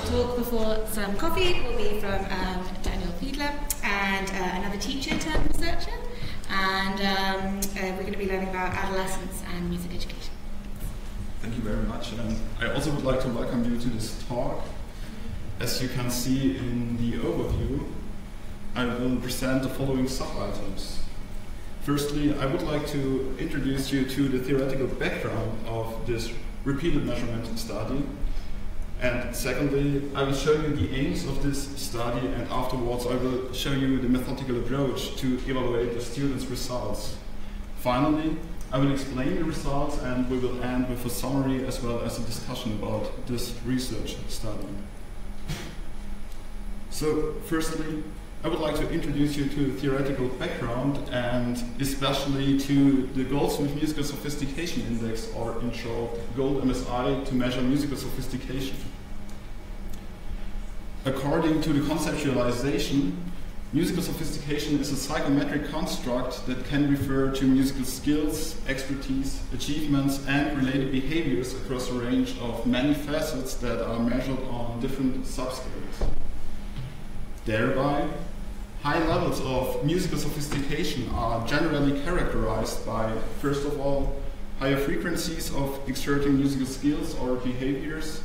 talk before some coffee will be from Daniel Fiedler and another teacher turned researcher, and we're going to be learning about adolescence and music education. Thank you very much, and I also would like to welcome you to this talk. As you can see in the overview, I will present the following sub-items. Firstly, I would like to introduce you to the theoretical background of this repeated measurement study. And secondly, I will show you the aims of this study, and afterwards I will show you the methodical approach to evaluate the students' results. Finally, I will explain the results, and we will end with a summary as well as a discussion about this research study. So, firstly, I would like to introduce you to the theoretical background and especially to the Goldsmith Musical Sophistication Index, or in short, GOLD MSI, to measure musical sophistication. According to the conceptualization, musical sophistication is a psychometric construct that can refer to musical skills, expertise, achievements, and related behaviors across a range of many facets that are measured on different subscales. Thereby, high levels of musical sophistication are generally characterized by, first of all, higher frequencies of exerting musical skills or behaviors.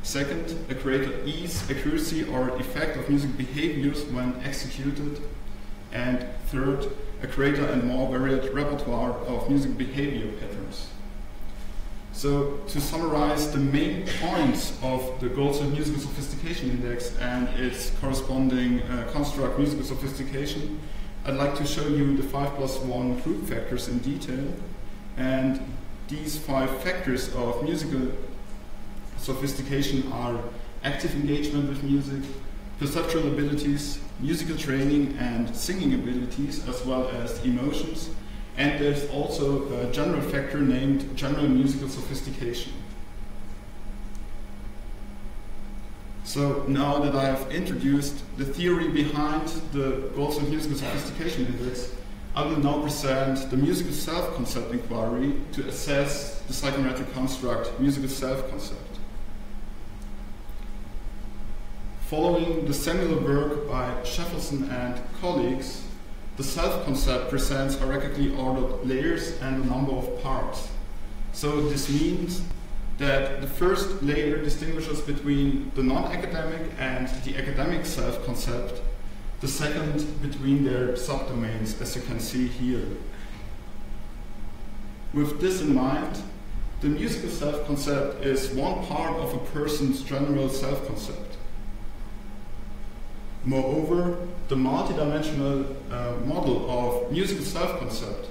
Second, a greater ease, accuracy, or effect of musical behaviors when executed. And third, a greater and more varied repertoire of musical behavior patterns. So, to summarize the main points of the Goldsmith Musical Sophistication Index and its corresponding construct musical sophistication, I'd like to show you the 5+1 group factors in detail. And these 5 factors of musical sophistication are active engagement with music, perceptual abilities, musical training and singing abilities, as well as emotions. And there's also a general factor named general musical sophistication. So now that I have introduced the theory behind the Goldsmith Musical Sophistication Index, I will now present the musical self-concept inquiry to assess the psychometric construct musical self-concept. Following the seminal work by Shevelion and colleagues, the self-concept presents hierarchically ordered layers and a number of parts. So this means that the first layer distinguishes between the non-academic and the academic self-concept, the second between their subdomains, as you can see here. With this in mind, the musical self-concept is one part of a person's general self-concept. Moreover, the multidimensional model of musical self-concept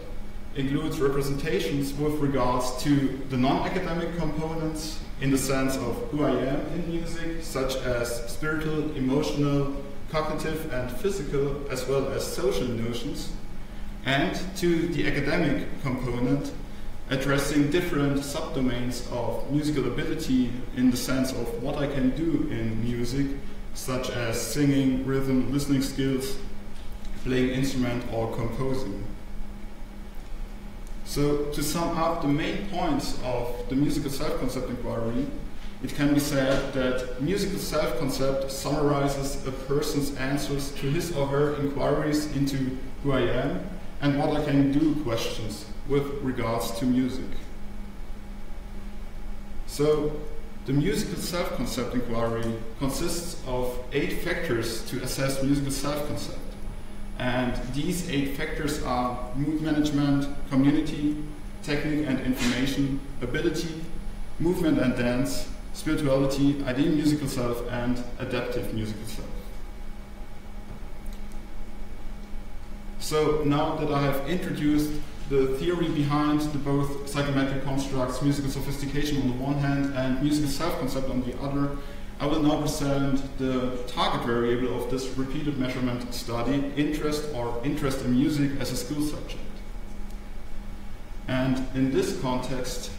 includes representations with regards to the non-academic components in the sense of who I am in music, such as spiritual, emotional, cognitive, and physical, as well as social notions, and to the academic component addressing different subdomains of musical ability in the sense of what I can do in music, such as singing, rhythm, listening skills, playing instrument, or composing. So, to sum up the main points of the musical self-concept inquiry, it can be said that musical self-concept summarizes a person's answers to his or her inquiries into who I am and what I can do questions with regards to music. So, the musical self-concept inquiry consists of 8 factors to assess musical self-concept. And these 8 factors are mood management, community, technique and information, ability, movement and dance, spirituality, ideal musical self, and adaptive musical self. So now that I have introduced the theory behind the both psychometric constructs, musical sophistication on the one hand and musical self-concept on the other, I will now present the target variable of this repeated measurement study, interest in music as a school subject. And in this context,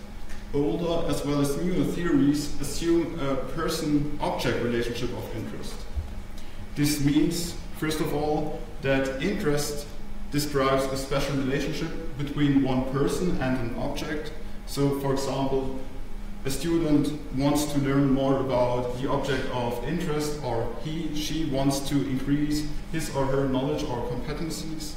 older as well as newer theories assume a person-object relationship of interest. This means, first of all, that interest describes a special relationship between one person and an object. So, for example, a student wants to learn more about the object of interest, or she wants to increase his or her knowledge or competencies.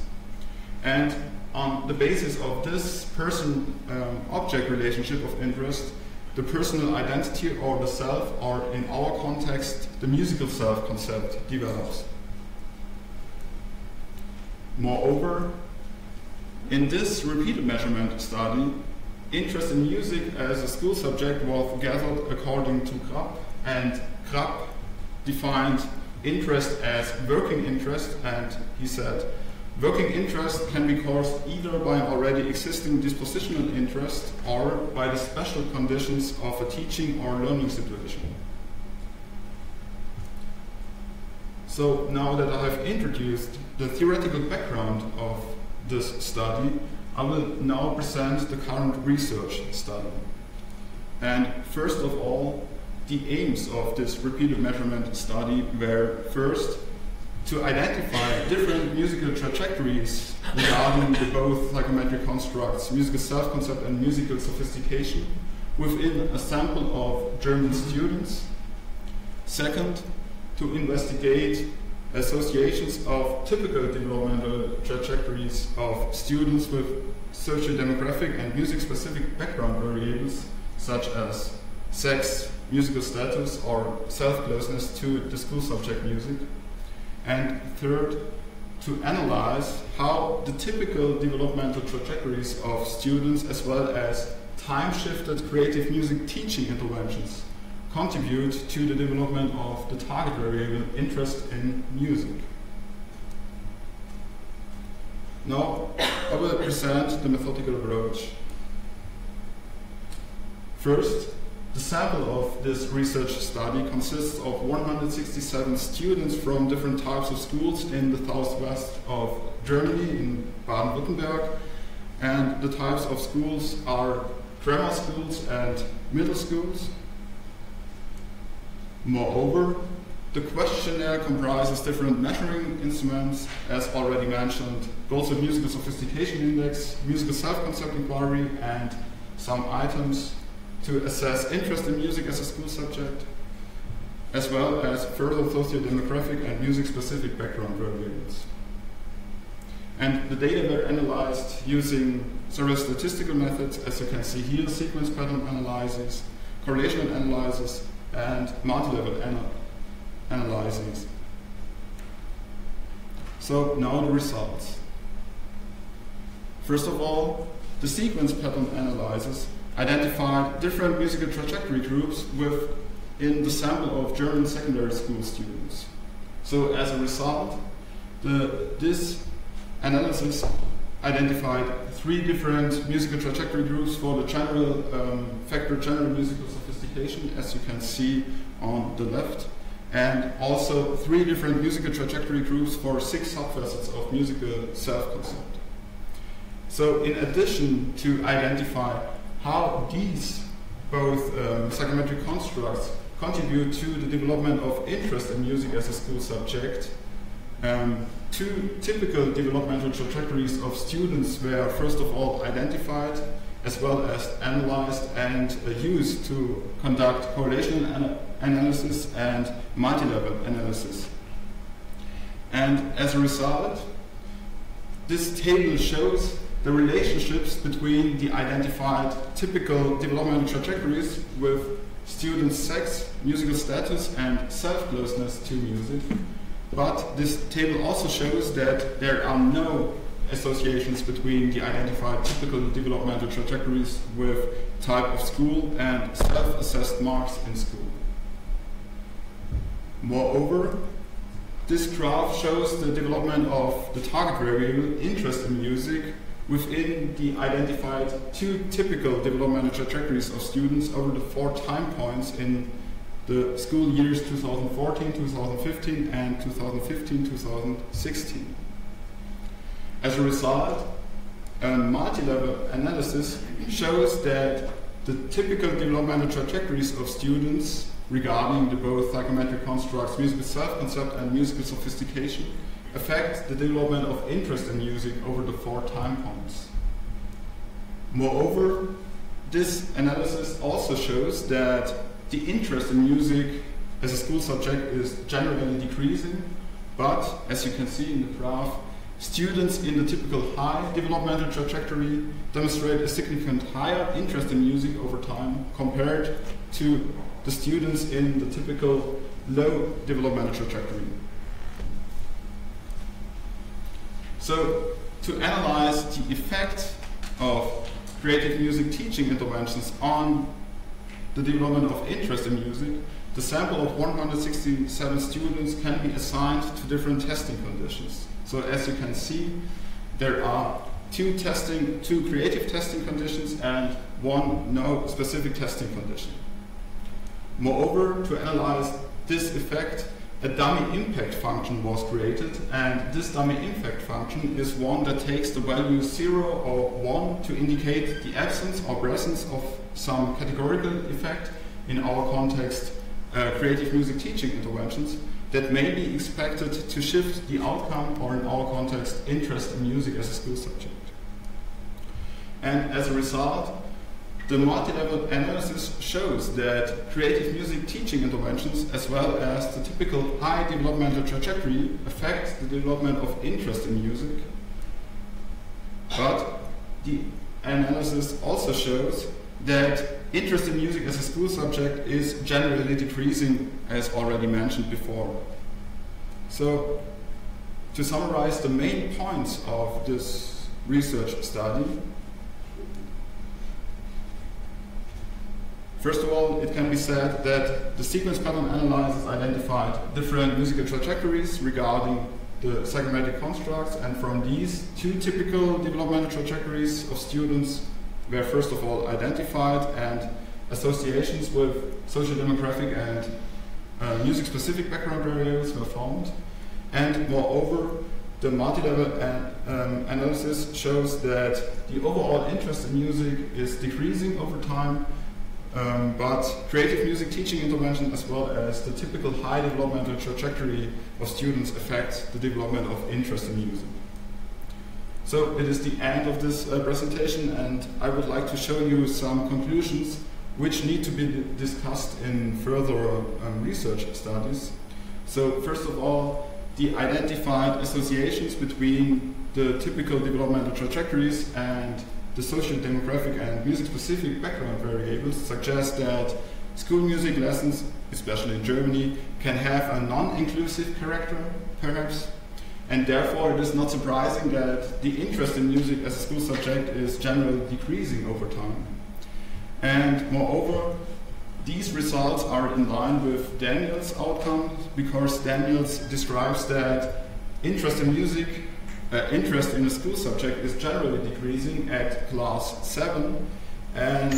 And on the basis of this person-object relationship of interest, the personal identity or the self, or in our context, the musical self concept develops. Moreover, in this repeated measurement study, interest in music as a school subject was gathered according to Krapp, and Krapp defined interest as working interest, and he said, working interest can be caused either by an already existing dispositional interest or by the special conditions of a teaching or learning situation. So now that I have introduced the theoretical background of this study, I will now present the current research study. And first of all, the aims of this repeated measurement study were first to identify different musical trajectories regarding the both psychometric constructs, musical self-concept and musical sophistication, within a sample of German students. Second, to investigate associations of typical developmental trajectories of students with socio-demographic and music-specific background variables, such as sex, musical status, or self-closeness to the school subject music. And third, to analyze how the typical developmental trajectories of students, as well as time-shifted creative music teaching interventions, contribute to the development of the target variable interest in music. Now, I will present the methodical approach. First, the sample of this research study consists of 167 students from different types of schools in the southwest of Germany, in Baden-Württemberg, and the types of schools are grammar schools and middle schools. Moreover, the questionnaire comprises different measuring instruments, as already mentioned, also musical sophistication index, musical self-concept inquiry, and some items to assess interest in music as a school subject, as well as further socio-demographic and music-specific background variables. And the data were analyzed using several statistical methods, as you can see here, sequence pattern analyses, correlational analysis, and multi-level analyses. So now the results. First of all, the sequence pattern analysis identified different musical trajectory groups within the sample of German secondary school students. So as a result, this analysis identified 3 different musical trajectory groups for the general factor general musical sophistication, as you can see on the left, and also 3 different musical trajectory groups for 6 subfacets of musical self-concept. So in addition to identify how these both psychometric constructs contribute to the development of interest in music as a school subject, 2 typical developmental trajectories of students were first of all identified, as well as analyzed and used to conduct correlational analysis and multi-level analysis. And as a result, this table shows the relationships between the identified typical developmental trajectories with students' sex, musical status, and self-closeness to music. But this table also shows that there are no associations between the identified typical developmental trajectories with type of school and self-assessed marks in school. Moreover, this graph shows the development of the target variable interest in music within the identified 2 typical developmental trajectories of students over the 4 time points in the school years 2014, 2015, and 2015, 2016. As a result, a multi-level analysis shows that the typical developmental trajectories of students regarding the both psychometric constructs, musical self-concept and musical sophistication, affect the development of interest in music over the 4 time points. Moreover, this analysis also shows that the interest in music as a school subject is generally decreasing, but as you can see in the graph, students in the typical high developmental trajectory demonstrate a significant higher interest in music over time compared to the students in the typical low developmental trajectory. So, to analyze the effect of creative music teaching interventions on the development of interest in music, the sample of 167 students can be assigned to different testing conditions. So as you can see, there are two creative testing conditions and one no specific testing condition. Moreover, to analyze this effect, a dummy impact function was created, and this dummy impact function is one that takes the value 0 or 1 to indicate the absence or presence of some categorical effect, in our context, creative music teaching interventions, that may be expected to shift the outcome, or in our context, interest in music as a school subject. And as a result, the multi-level analysis shows that creative music teaching interventions, as well as the typical high developmental trajectory, affect the development of interest in music. But the analysis also shows that interest in music as a school subject is generally decreasing, as already mentioned before. So, to summarize the main points of this research study, first of all, it can be said that the sequence pattern analysis identified different musical trajectories regarding the psychometric constructs, and from these, two typical developmental trajectories of students were first of all identified, and associations with social demographic and music-specific background variables were found. And moreover, the multi-level analysis shows that the overall interest in music is decreasing over time, but creative music teaching intervention, as well as the typical high developmental trajectory of students, affect the development of interest in music. So it is the end of this presentation, and I would like to show you some conclusions which need to be discussed in further research studies. So first of all, the identified associations between the typical developmental trajectories and the social demographic and music-specific background variables suggest that school music lessons, especially in Germany, can have a non-inclusive character, perhaps, and therefore it is not surprising that the interest in music as a school subject is generally decreasing over time. And moreover, these results are in line with Daniel's outcomes, because Daniels describes that interest in music, interest in a school subject is generally decreasing at class 7, and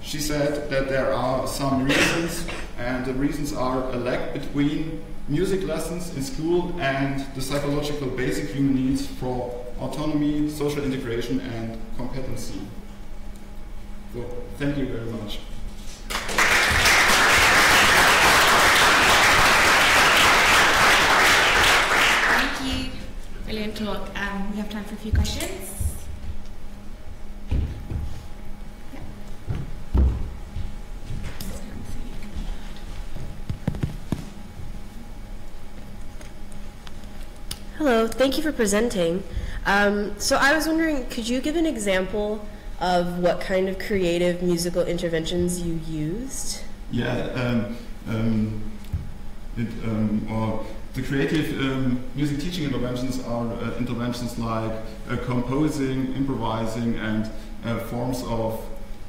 she said that there are some reasons, and the reasons are a lack between music lessons in school and the psychological basic human needs for autonomy, social integration, and competency. So, thank you very much. Thank you. Brilliant talk. We have time for a few questions. Hello, thank you for presenting. So I was wondering, could you give an example of what kind of creative musical interventions you used? Yeah, the creative music teaching interventions are interventions like composing, improvising, and forms of,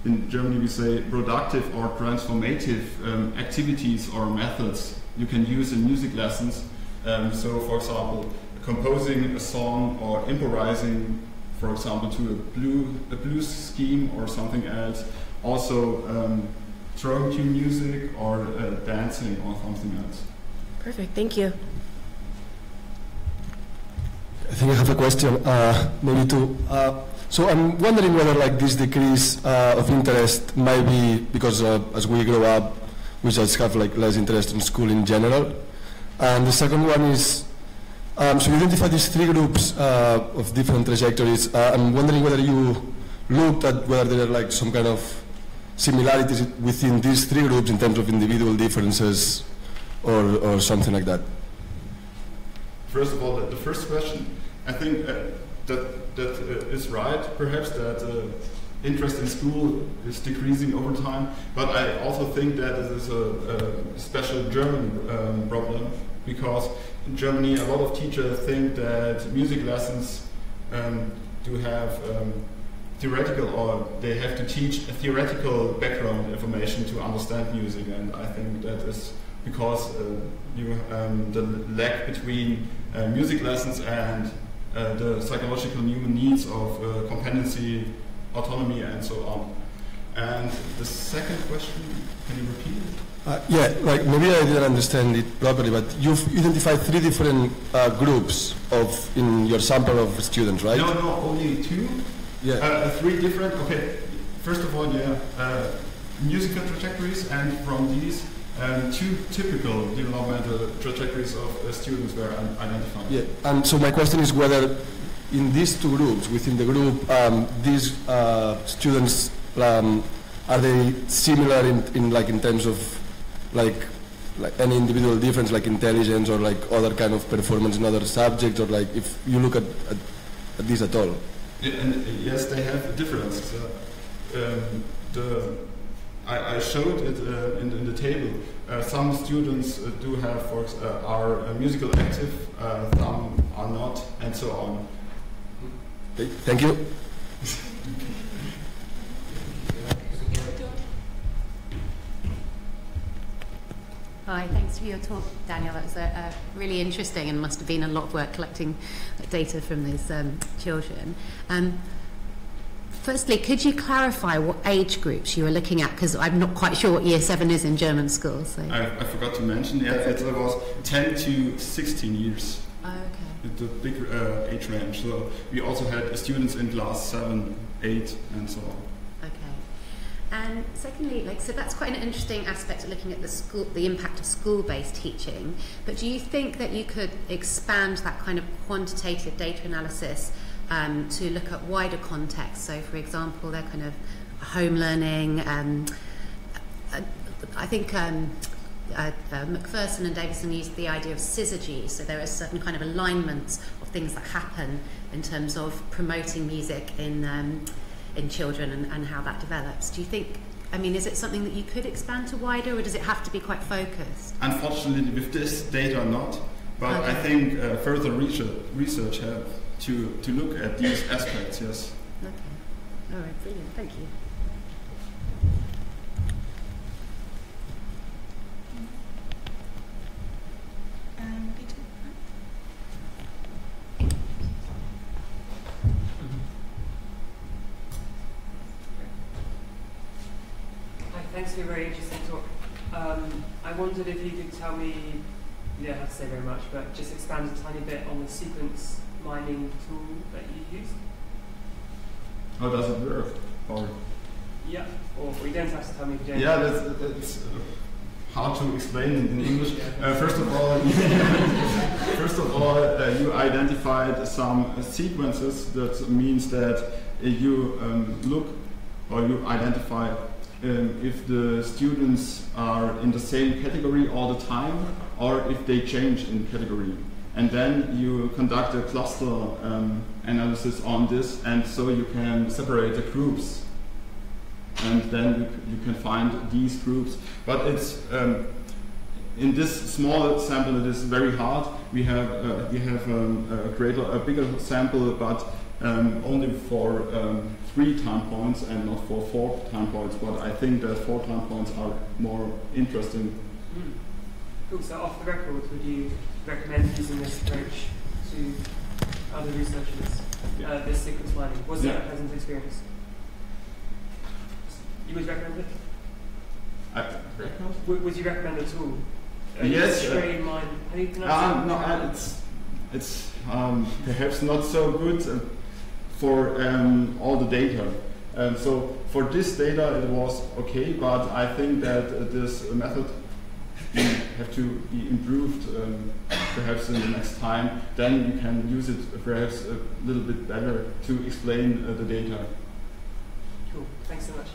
in Germany we say, productive or transformative activities or methods you can use in music lessons. So, for example, composing a song or improvising, for example, to a blues scheme or something else. Also, throwing to music or dancing or something else. Perfect, thank you. I think I have a question, maybe two. So I'm wondering whether this decrease of interest might be because as we grow up, we just have less interest in school in general. And the second one is, so you identify these three groups of different trajectories. I'm wondering whether you looked at whether there are some kind of similarities within these three groups in terms of individual differences or something like that? First of all, the first question, I think that is right, perhaps that interest in school is decreasing over time, but I also think that it is a special German problem, because in Germany a lot of teachers think that music lessons do have theoretical, or they have to teach a theoretical background information to understand music, and I think that is because the lag between music lessons and the psychological human needs of competency, autonomy, and so on. And the second question, can you repeat it? Yeah, like maybe I didn't understand it properly, but you've identified three different groups in your sample of students, right? No, only two. Yeah. Three different. Okay. First of all, musical trajectories, and from these, two typical developmental trajectories of students were identified. Yeah. And so my question is whether in these two groups, within the group, these students are they similar in terms of like any individual difference, like intelligence or like other kind of performance in other subjects, or like if you look at this at all? Yeah, and yes, they have differences. I showed it in the table. Some students do have are musical active, some are not, and so on. Okay, thank you. Hi, thanks for your talk, Daniel. That was really interesting, and must have been a lot of work collecting data from these children. Firstly, could you clarify what age groups you were looking at? Because I'm not quite sure what Year 7 is in German schools. So. I forgot to mention, it was 10 to 16 years. Oh, okay. It's a big age range. So we also had students in class 7, 8, and so on. Okay. And secondly, so that's quite an interesting aspect of looking at the impact of school-based teaching. But do you think that you could expand that kind of quantitative data analysis to look at wider contexts? So, for example, they're kind of home learning. I think McPherson and Davison used the idea of syzygy. So there are certain kind of alignments of things that happen in terms of promoting music in children and how that develops. Do you think, is it something that you could expand to wider, or does it have to be quite focused? Unfortunately, with this data not, but okay. I think further research have to look at these aspects, yes. Okay. All right, brilliant. Thank you. Thanks for a very interesting talk. I wondered if you could tell me, you don't have to say very much, but just expand a tiny bit on the sequence mining tool that you used. How does it work? Or yeah, or you don't have to tell me if you don't. Yeah, that's hard to explain in English. First of all, you identified some sequences. That means that you look or you identify if the students are in the same category all the time, or if they change in category. And then you conduct a cluster analysis on this, and so you can separate the groups. And then you can find these groups. But it's in this small sample, it is very hard. We have created a bigger sample, but only for 3 time points and not for 4 time points. But I think that 4 time points are more interesting. Cool. So off the record, would you recommend using this approach to other researchers? Yeah. This sequence mining. Was it a pleasant experience? You would recommend it? Would you recommend the tool? Yes. Mine. How do you pronounce it? No, it's perhaps not so good for all the data. So for this data it was okay, but I think that this method have to be improved perhaps in the next time. Then you can use it perhaps a little bit better to explain the data. Cool. Thanks so much.